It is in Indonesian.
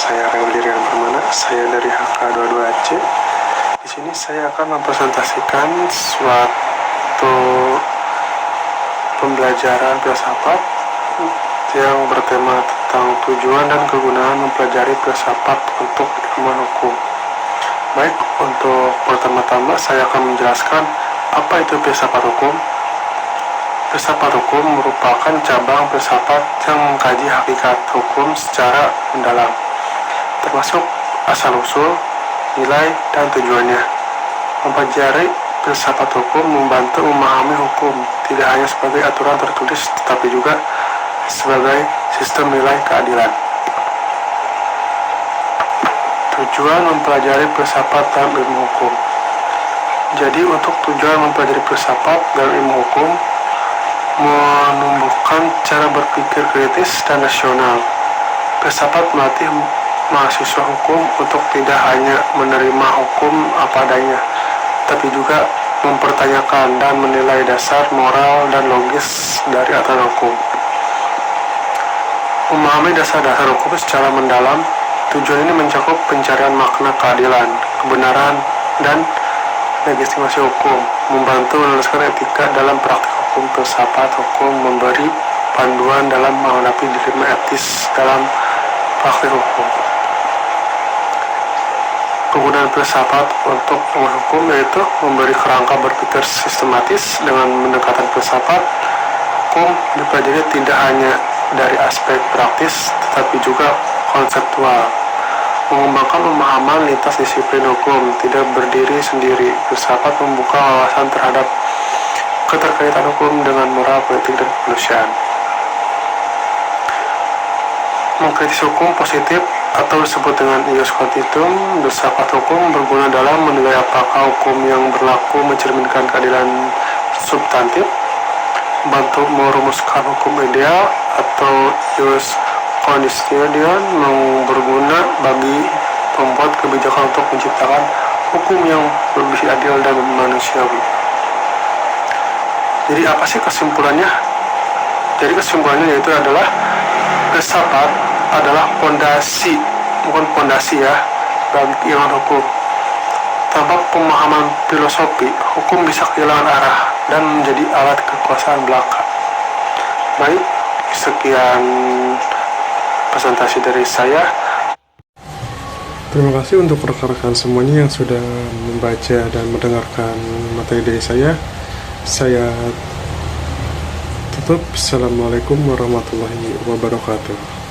saya Reulirian Permana. Saya dari HK22C. Di sini saya akan mempresentasikan suatu pembelajaran filsafat yang bertema tentang tujuan dan kegunaan mempelajari filsafat untuk ilmuwan hukum. Baik, untuk pertama-tama saya akan menjelaskan apa itu filsafat hukum. Filsafat hukum merupakan cabang filsafat yang mengkaji hakikat hukum secara mendalam, termasuk asal-usul, nilai, dan tujuannya. Mempelajari filsafat hukum membantu memahami hukum tidak hanya sebagai aturan tertulis, tetapi juga sebagai sistem nilai keadilan. Tujuan mempelajari filsafat dalam ilmu hukum. Jadi untuk tujuan mempelajari filsafat dalam ilmu hukum, menumbuhkan cara berpikir kritis dan rasional. Filsafat melatih mahasiswa hukum untuk tidak hanya menerima hukum apa adanya, tapi juga mempertanyakan dan menilai dasar moral dan logis dari aturan hukum. Memahami dasar-dasar hukum secara mendalam, tujuan ini mencakup pencarian makna keadilan, kebenaran, dan legitimasi hukum, membantu meluluskan etika dalam praktik hukum. Filsafat hukum memberi panduan dalam menghadapi dilema etis dalam praktik hukum. Kegunaan filsafat untuk hukum yaitu memberi kerangka berpikir sistematis. Dengan pendekatan filsafat hukum dipelajari tidak hanya dari aspek praktis tetapi juga konseptual, mengembangkan pemahaman lintas disiplin hukum, tidak berdiri sendiri. Filsafat membuka wawasan terhadap keterkaitan hukum dengan moral, politik, dan kemanusiaan. Mengkritis hukum positif atau disebut dengan ius quantitum, filsafat hukum berguna dalam menilai apakah hukum yang berlaku mencerminkan keadilan substantif, membantu merumuskan hukum ideal atau ius constitutionis, berguna bagi pembuat kebijakan untuk menciptakan hukum yang lebih adil dan manusiawi. Jadi apa sih kesimpulannya? Jadi kesimpulannya yaitu adalah filsafat adalah fondasi, bukan fondasi ya, dalam ilmu hukum. Tanpa pemahaman filosofi, hukum bisa kehilangan arah dan menjadi alat kekuasaan belaka. Baik, sekian presentasi dari saya. Terima kasih untuk rekan-rekan semuanya yang sudah membaca dan mendengarkan materi dari saya. Saya tutup. Assalamualaikum warahmatullahi wabarakatuh.